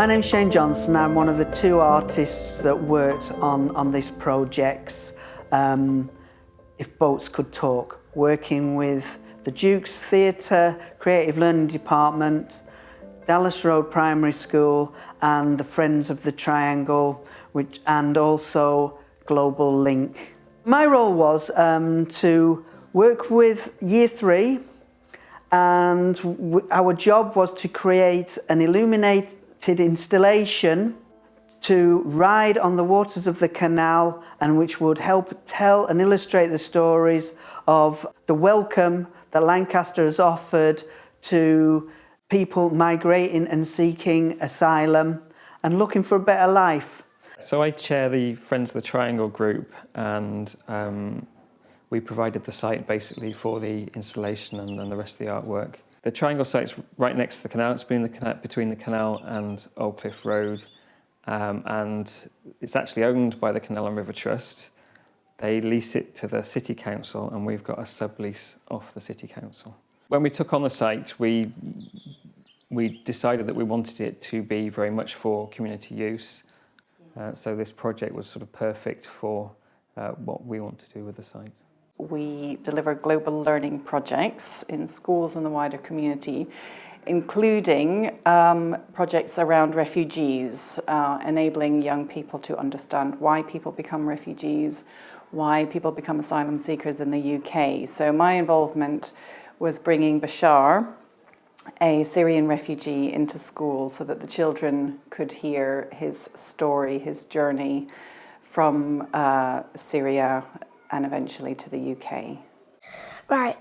My name's Shane Johnstone. I'm one of the two artists that worked on this project, If Boats Could Talk, working with the Duke's Theatre, Creative Learning Department, Dallas Road Primary School and the Friends of the Triangle, and also Global Link. My role was to work with Year 3, and our job was to create an illuminated installation to ride on the waters of the canal, and which would help tell and illustrate the stories of the welcome that Lancaster has offered to people migrating and seeking asylum and looking for a better life. So I chair the Friends of the Triangle group, and we provided the site basically for the installation and the rest of the artwork. The Triangle site's right next to the canal. It's between the canal and Aldcliffe Road, and it's actually owned by the Canal and River Trust. They lease it to the City Council, and we've got a sublease off the City Council. When we took on the site, we decided that we wanted it to be very much for community use. So this project was sort of perfect for what we want to do with the site. We deliver global learning projects in schools and the wider community, including projects around refugees, enabling young people to understand why people become refugees, why people become asylum seekers in the UK. So my involvement was bringing Bashar, a Syrian refugee, into school so that the children could hear his story, his journey from Syria and eventually to the UK. Right,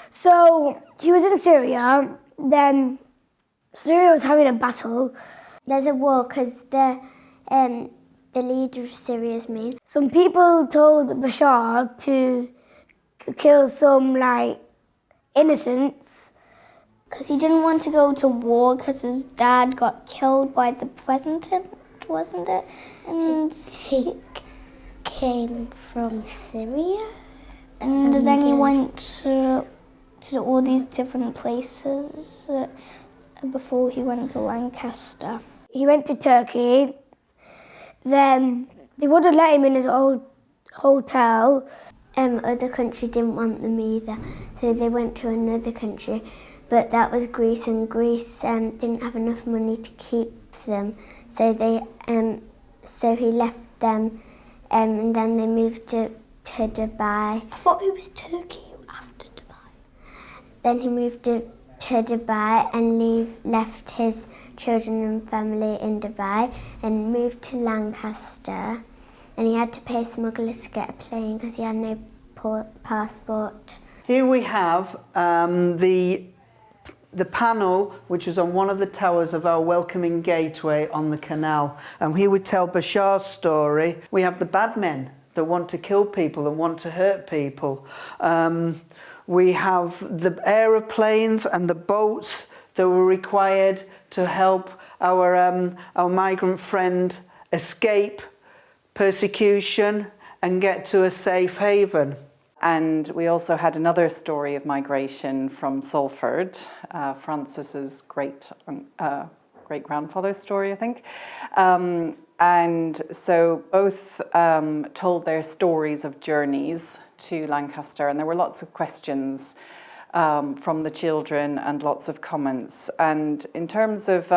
so he was in Syria, then Syria was having a battle. There's a war because the leader of Syria is mean. Some people told Bashar to kill some innocents. Because he didn't want to go to war because his dad got killed by the president, wasn't it? And he came from Syria. And then he went to all these different places before he went to Lancaster. He went to Turkey, then they wouldn't let him in his old hotel. Other countries didn't want them either, so they went to another country. But that was Greece, and Greece didn't have enough money to keep them, so he left them, and then they moved to Dubai. I thought it was Turkey after Dubai. Then he moved to Dubai and left his children and family in Dubai and moved to Lancaster, and he had to pay a smuggler to get a plane because he had no passport. Here we have the panel which is on one of the towers of our welcoming gateway on the canal, and here we tell Bashar's story. We have the bad men that want to kill people and want to hurt people. We have the aeroplanes and the boats that were required to help our migrant friend escape persecution and get to a safe haven. And we also had another story of migration from Salford, Francis's great-grandfather's story, I think. And so both told their stories of journeys to Lancaster, and there were lots of questions from the children and lots of comments. And in terms of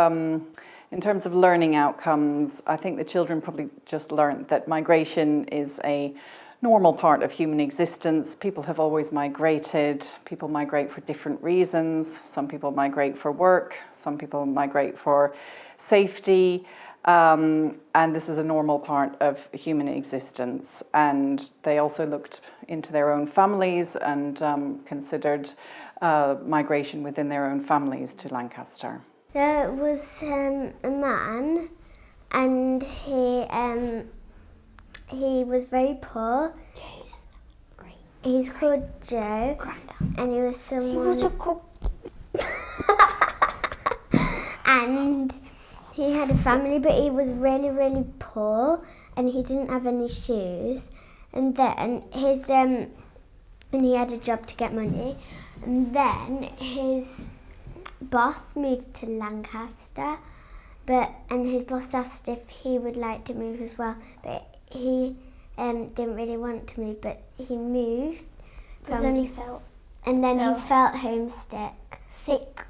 learning outcomes, I think the children probably just learned that migration is a normal part of human existence. People have always migrated. People migrate for different reasons. Some people migrate for work. Some people migrate for safety. And this is a normal part of human existence. And they also looked into their own families and considered migration within their own families to Lancaster. There was a man, and he was very poor. Joe's great. He's called Joe, and he was someone. And he had a family, but he was really, really poor, and he didn't have any shoes. And then and he had a job to get money, and then his boss moved to Lancaster, and his boss asked if he would like to move as well, but he didn't really want to move, but he moved. But then he felt homesick. sick,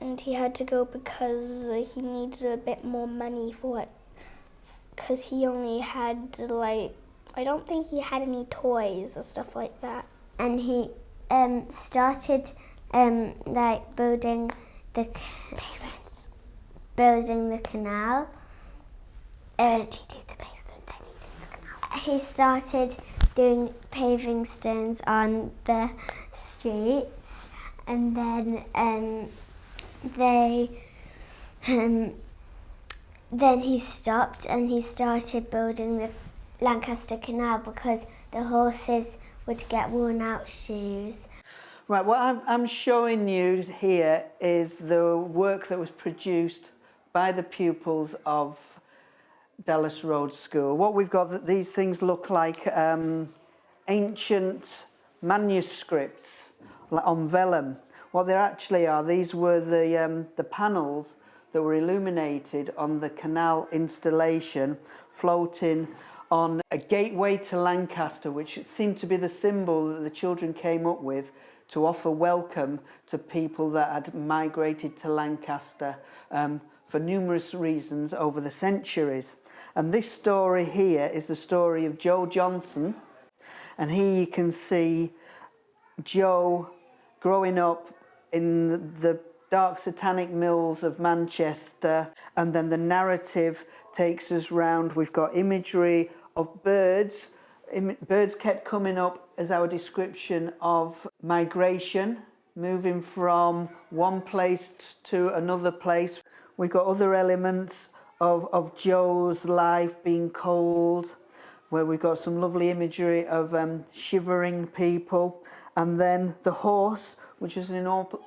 and he had to go because he needed a bit more money for it. Because he only had I don't think he had any toys or stuff like that. And he started building the canal. First he did the pavement, then he did the canal. He started doing paving stones on the streets, and then he stopped and he started building the Lancaster Canal because the horses would get worn out shoes. Right, what I'm showing you here is the work that was produced by the pupils of Dallas Road School. What we've got, these things look like ancient manuscripts on vellum. What they actually are, these were the panels that were illuminated on the canal installation floating on a gateway to Lancaster, which seemed to be the symbol that the children came up with to offer welcome to people that had migrated to Lancaster for numerous reasons over the centuries. And this story here is the story of Joe Johnstone. And here you can see Joe growing up in the dark satanic mills of Manchester, and then the narrative takes us round. We've got imagery of birds. Birds kept coming up as our description of migration, moving from one place to another place. We've got other elements of Joe's life being cold, where we've got some lovely imagery of shivering people. And then the horse, which is an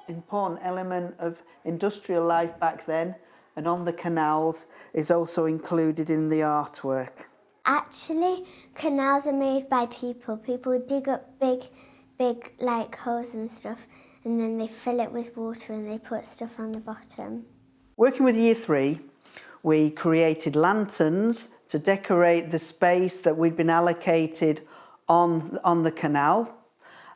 important element of industrial life back then, and on the canals, is also included in the artwork. Actually, canals are made by people. People dig up big holes and stuff, and then they fill it with water and they put stuff on the bottom. Working with Year 3, we created lanterns to decorate the space that we'd been allocated on the canal.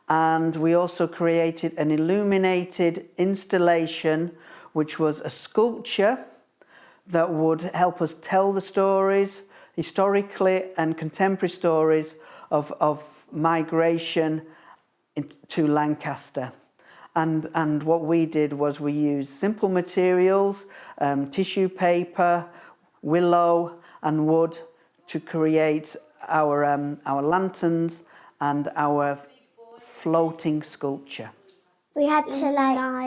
And we also created an illuminated installation, which was a sculpture that would help us tell the stories, historically and contemporary stories of migration to Lancaster. And what we did was we used simple materials, tissue paper, willow and wood to create our lanterns and our floating sculpture. We had to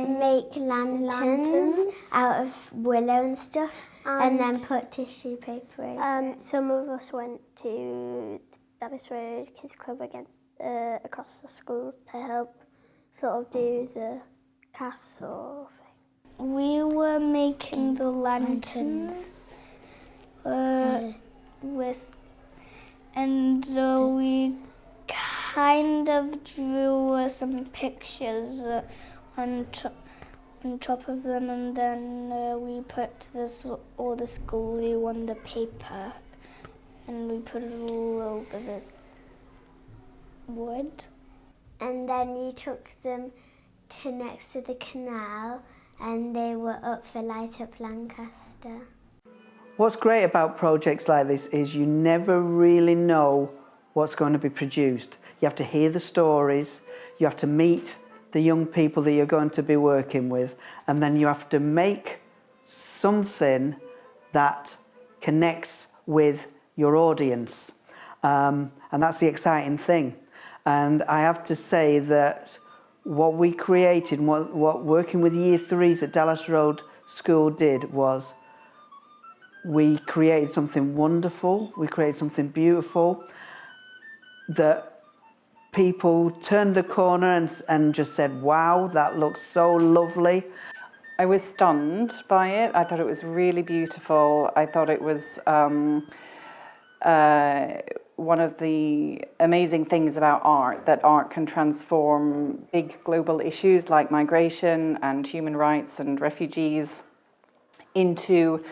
make lanterns out of willow and stuff, and then put tissue paper in. Some of us went to Dallas Road Kids Club again across the school to help sort of do the castle thing. We were making the lanterns we kind of drew some pictures on top of them, and then we put all this glue on the paper, and we put it all over this wood. And then you took them to next to the canal, and they were up for Light Up Lancaster. What's great about projects like this is you never really know what's going to be produced. You have to hear the stories, you have to meet the young people that you're going to be working with, and then you have to make something that connects with your audience. And that's the exciting thing. And I have to say that what we created, what working with Year 3s at Dallas Road School did was we created something wonderful, we created something beautiful that people turned the corner and just said, wow, that looks so lovely. I was stunned by it. I thought it was really beautiful. I thought it was one of the amazing things about art, that art can transform big global issues like migration and human rights and refugees into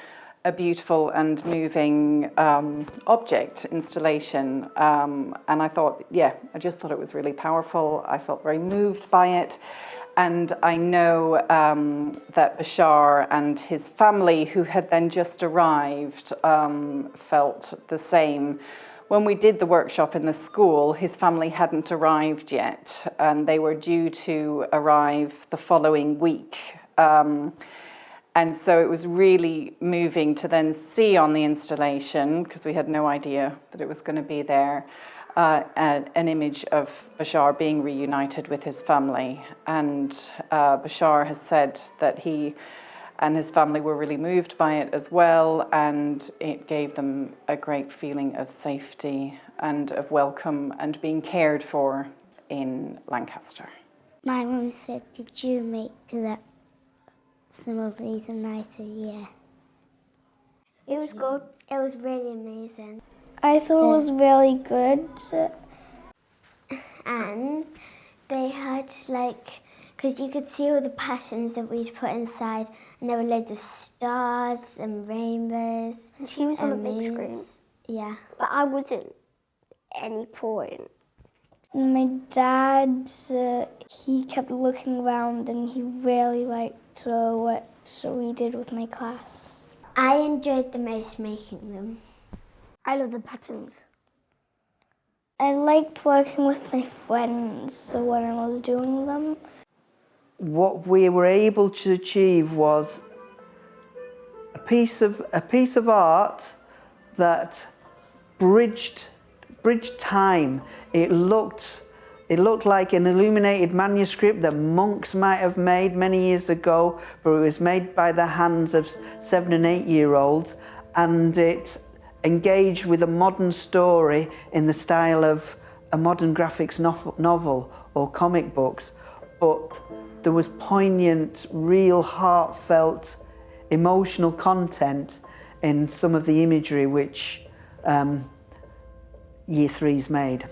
a beautiful and moving object installation, and I thought, I just thought it was really powerful. I felt very moved by it, and I know that Bashar and his family, who had then just arrived, felt the same. When we did the workshop in the school, his family hadn't arrived yet, and they were due to arrive the following week. And so it was really moving to then see on the installation, because we had no idea that it was going to be there, an image of Bashar being reunited with his family. And Bashar has said that he and his family were really moved by it as well, and it gave them a great feeling of safety and of welcome and being cared for in Lancaster. My mum said, "Did you make that? Some of these are nicer." Yeah. It was good. It was really amazing. I thought it was really good. And they had because you could see all the patterns that we'd put inside, and there were loads of stars and rainbows. And she was on a big moons. screen. Yeah. But I wasn't at any point. My dad, he kept looking around and he really liked what we did with my class. I enjoyed the most making them. I love the patterns. I liked working with my friends when I was doing them. What we were able to achieve was a piece of art that bridged time. It looked like an illuminated manuscript that monks might have made many years ago, but it was made by the hands of 7- and 8-year-olds, and it engaged with a modern story in the style of a modern graphics novel or comic books, but there was poignant, real, heartfelt, emotional content in some of the imagery which Year 3's made.